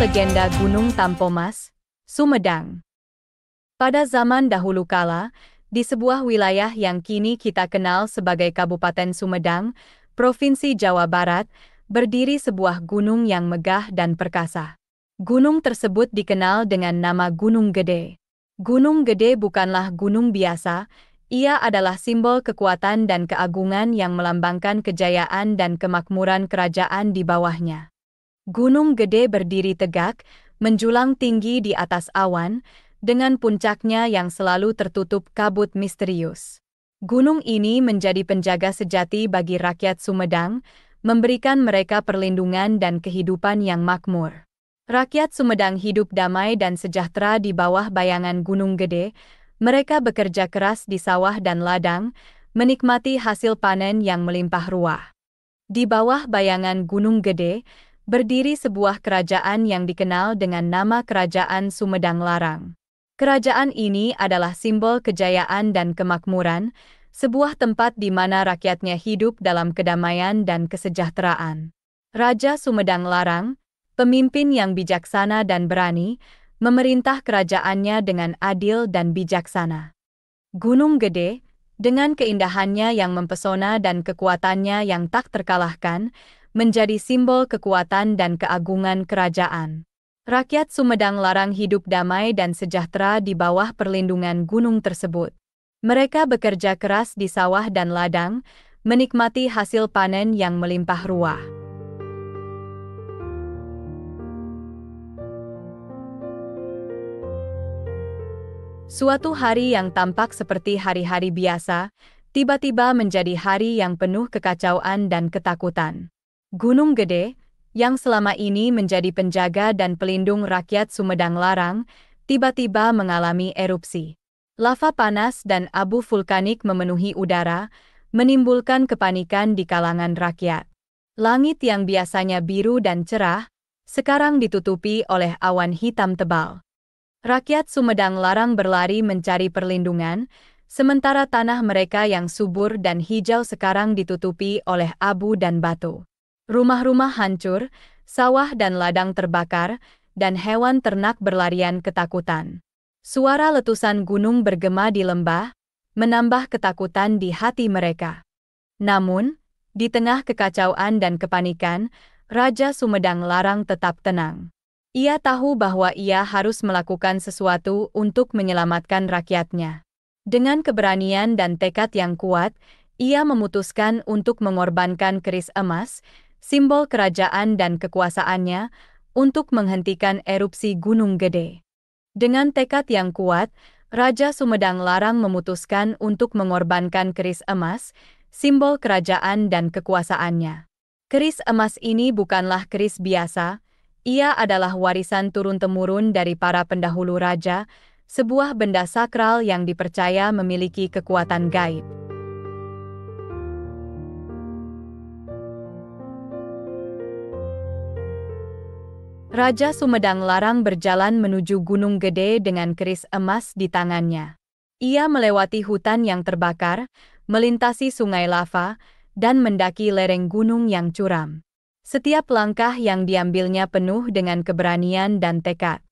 Legenda Gunung Tampomas, Sumedang. Pada zaman dahulu kala, di sebuah wilayah yang kini kita kenal sebagai Kabupaten Sumedang, Provinsi Jawa Barat, berdiri sebuah gunung yang megah dan perkasa. Gunung tersebut dikenal dengan nama Gunung Gede. Gunung Gede bukanlah gunung biasa, ia adalah simbol kekuatan dan keagungan yang melambangkan kejayaan dan kemakmuran kerajaan di bawahnya. Gunung Gede berdiri tegak, menjulang tinggi di atas awan, dengan puncaknya yang selalu tertutup kabut misterius. Gunung ini menjadi penjaga sejati bagi rakyat Sumedang, memberikan mereka perlindungan dan kehidupan yang makmur. Rakyat Sumedang hidup damai dan sejahtera di bawah bayangan Gunung Gede. Mereka bekerja keras di sawah dan ladang, menikmati hasil panen yang melimpah ruah. Di bawah bayangan Gunung Gede, berdiri sebuah kerajaan yang dikenal dengan nama Kerajaan Sumedang Larang. Kerajaan ini adalah simbol kejayaan dan kemakmuran, sebuah tempat di mana rakyatnya hidup dalam kedamaian dan kesejahteraan. Raja Sumedang Larang, pemimpin yang bijaksana dan berani, memerintah kerajaannya dengan adil dan bijaksana. Gunung Gede, dengan keindahannya yang mempesona dan kekuatannya yang tak terkalahkan, menjadi simbol kekuatan dan keagungan kerajaan. Rakyat Sumedang Larang hidup damai dan sejahtera di bawah perlindungan gunung tersebut. Mereka bekerja keras di sawah dan ladang, menikmati hasil panen yang melimpah ruah. Suatu hari yang tampak seperti hari-hari biasa, tiba-tiba menjadi hari yang penuh kekacauan dan ketakutan. Gunung Gede, yang selama ini menjadi penjaga dan pelindung rakyat Sumedang Larang, tiba-tiba mengalami erupsi. Lava panas dan abu vulkanik memenuhi udara, menimbulkan kepanikan di kalangan rakyat. Langit yang biasanya biru dan cerah, sekarang ditutupi oleh awan hitam tebal. Rakyat Sumedang Larang berlari mencari perlindungan, sementara tanah mereka yang subur dan hijau sekarang ditutupi oleh abu dan batu. Rumah-rumah hancur, sawah dan ladang terbakar, dan hewan ternak berlarian ketakutan. Suara letusan gunung bergema di lembah, menambah ketakutan di hati mereka. Namun, di tengah kekacauan dan kepanikan, Raja Sumedang Larang tetap tenang. Ia tahu bahwa ia harus melakukan sesuatu untuk menyelamatkan rakyatnya. Dengan keberanian dan tekad yang kuat, ia memutuskan untuk mengorbankan keris emas, simbol kerajaan dan kekuasaannya, untuk menghentikan erupsi Gunung Gede. Dengan tekad yang kuat, Raja Sumedang Larang memutuskan untuk mengorbankan keris emas, simbol kerajaan dan kekuasaannya. Keris emas ini bukanlah keris biasa, ia adalah warisan turun-temurun dari para pendahulu raja, sebuah benda sakral yang dipercaya memiliki kekuatan gaib. Raja Sumedang Larang berjalan menuju Gunung Gede dengan keris emas di tangannya. Ia melewati hutan yang terbakar, melintasi sungai lava, dan mendaki lereng gunung yang curam. Setiap langkah yang diambilnya penuh dengan keberanian dan tekad.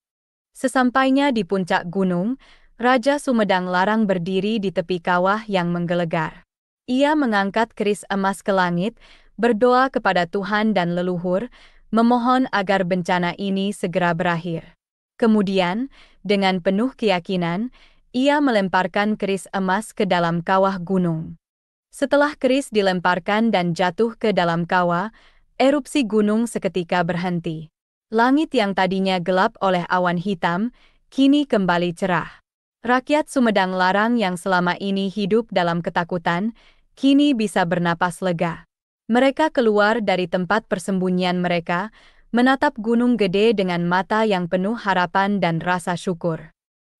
Sesampainya di puncak gunung, Raja Sumedang Larang berdiri di tepi kawah yang menggelegar. Ia mengangkat keris emas ke langit, berdoa kepada Tuhan dan leluhur, memohon agar bencana ini segera berakhir. Kemudian, dengan penuh keyakinan, ia melemparkan keris emas ke dalam kawah gunung. Setelah keris dilemparkan dan jatuh ke dalam kawah, erupsi gunung seketika berhenti. Langit yang tadinya gelap oleh awan hitam, kini kembali cerah. Rakyat Sumedang Larang yang selama ini hidup dalam ketakutan, kini bisa bernapas lega. Mereka keluar dari tempat persembunyian mereka, menatap Gunung Gede dengan mata yang penuh harapan dan rasa syukur.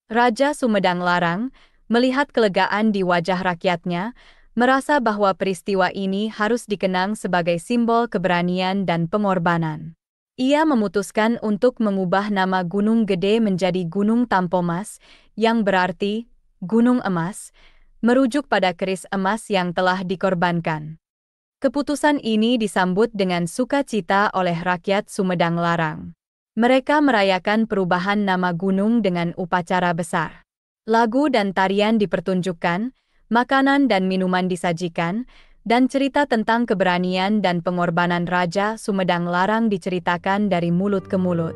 Raja Sumedang Larang, melihat kelegaan di wajah rakyatnya, merasa bahwa peristiwa ini harus dikenang sebagai simbol keberanian dan pengorbanan. Ia memutuskan untuk mengubah nama Gunung Gede menjadi Gunung Tampomas, yang berarti Gunung Emas, merujuk pada keris emas yang telah dikorbankan. Keputusan ini disambut dengan sukacita oleh rakyat Sumedang Larang. Mereka merayakan perubahan nama gunung dengan upacara besar. Lagu dan tarian dipertunjukkan, makanan dan minuman disajikan, dan cerita tentang keberanian dan pengorbanan Raja Sumedang Larang diceritakan dari mulut ke mulut.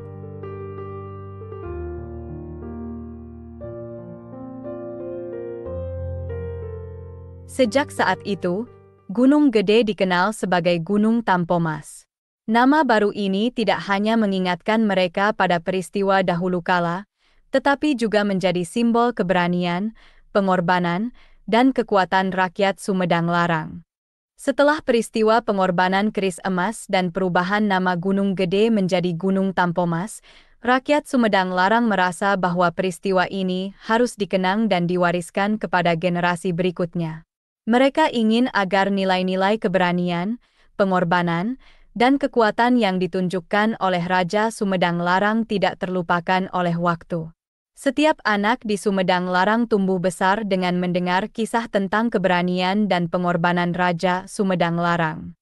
Sejak saat itu, Gunung Gede dikenal sebagai Gunung Tampomas. Nama baru ini tidak hanya mengingatkan mereka pada peristiwa dahulu kala, tetapi juga menjadi simbol keberanian, pengorbanan, dan kekuatan rakyat Sumedang Larang. Setelah peristiwa pengorbanan keris emas dan perubahan nama Gunung Gede menjadi Gunung Tampomas, rakyat Sumedang Larang merasa bahwa peristiwa ini harus dikenang dan diwariskan kepada generasi berikutnya. Mereka ingin agar nilai-nilai keberanian, pengorbanan, dan kekuatan yang ditunjukkan oleh Raja Sumedang Larang tidak terlupakan oleh waktu. Setiap anak di Sumedang Larang tumbuh besar dengan mendengar kisah tentang keberanian dan pengorbanan Raja Sumedang Larang.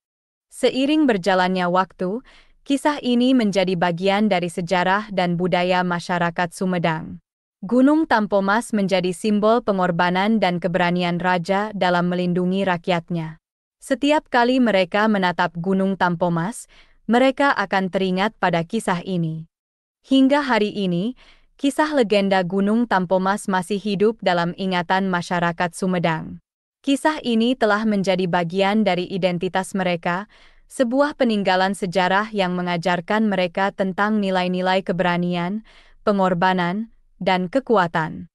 Seiring berjalannya waktu, kisah ini menjadi bagian dari sejarah dan budaya masyarakat Sumedang. Gunung Tampomas menjadi simbol pengorbanan dan keberanian raja dalam melindungi rakyatnya. Setiap kali mereka menatap Gunung Tampomas, mereka akan teringat pada kisah ini. Hingga hari ini, kisah legenda Gunung Tampomas masih hidup dalam ingatan masyarakat Sumedang. Kisah ini telah menjadi bagian dari identitas mereka, sebuah peninggalan sejarah yang mengajarkan mereka tentang nilai-nilai keberanian, pengorbanan, dan kekuatan.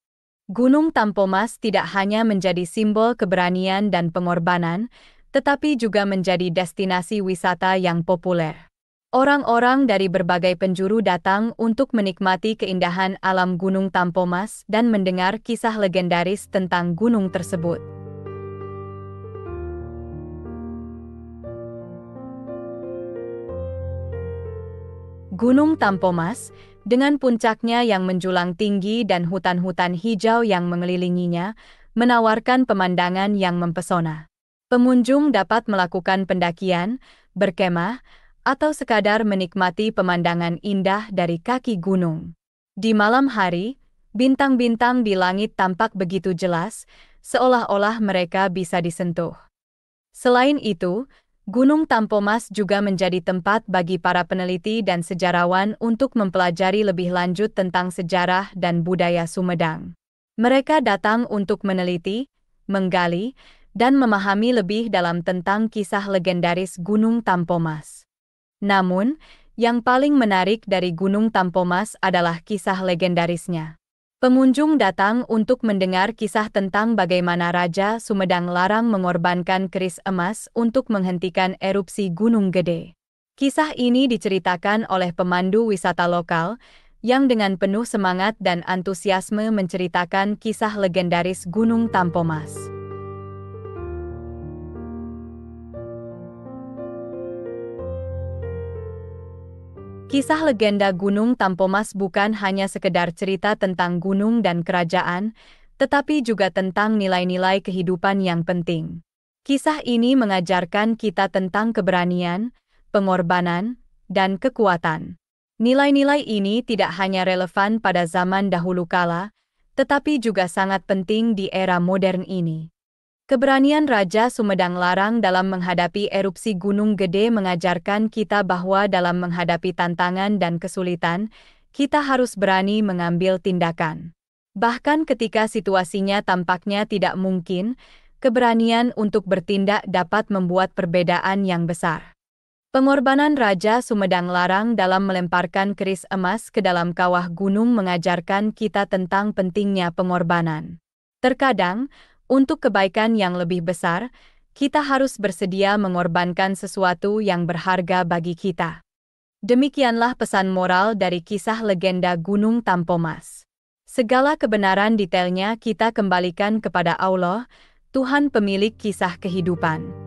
Gunung Tampomas tidak hanya menjadi simbol keberanian dan pengorbanan, tetapi juga menjadi destinasi wisata yang populer. Orang-orang dari berbagai penjuru datang untuk menikmati keindahan alam Gunung Tampomas dan mendengar kisah legendaris tentang gunung tersebut. Gunung Tampomas, dengan puncaknya yang menjulang tinggi dan hutan-hutan hijau yang mengelilinginya, menawarkan pemandangan yang mempesona. Pengunjung dapat melakukan pendakian, berkemah, atau sekadar menikmati pemandangan indah dari kaki gunung. Di malam hari, bintang-bintang di langit tampak begitu jelas, seolah-olah mereka bisa disentuh. Selain itu, Gunung Tampomas juga menjadi tempat bagi para peneliti dan sejarawan untuk mempelajari lebih lanjut tentang sejarah dan budaya Sumedang. Mereka datang untuk meneliti, menggali, dan memahami lebih dalam tentang kisah legendaris Gunung Tampomas. Namun, yang paling menarik dari Gunung Tampomas adalah kisah legendarisnya. Pengunjung datang untuk mendengar kisah tentang bagaimana Raja Sumedang Larang mengorbankan keris emas untuk menghentikan erupsi Gunung Gede. Kisah ini diceritakan oleh pemandu wisata lokal, yang dengan penuh semangat dan antusiasme menceritakan kisah legendaris Gunung Tampomas. Kisah legenda Gunung Tampomas bukan hanya sekedar cerita tentang gunung dan kerajaan, tetapi juga tentang nilai-nilai kehidupan yang penting. Kisah ini mengajarkan kita tentang keberanian, pengorbanan, dan kekuatan. Nilai-nilai ini tidak hanya relevan pada zaman dahulu kala, tetapi juga sangat penting di era modern ini. Keberanian Raja Sumedang Larang dalam menghadapi erupsi Gunung Gede mengajarkan kita bahwa dalam menghadapi tantangan dan kesulitan, kita harus berani mengambil tindakan. Bahkan ketika situasinya tampaknya tidak mungkin, keberanian untuk bertindak dapat membuat perbedaan yang besar. Pengorbanan Raja Sumedang Larang dalam melemparkan keris emas ke dalam kawah gunung mengajarkan kita tentang pentingnya pengorbanan. Terkadang, untuk kebaikan yang lebih besar, kita harus bersedia mengorbankan sesuatu yang berharga bagi kita. Demikianlah pesan moral dari kisah legenda Gunung Tampomas. Segala kebenaran detailnya kita kembalikan kepada Allah, Tuhan pemilik kisah kehidupan.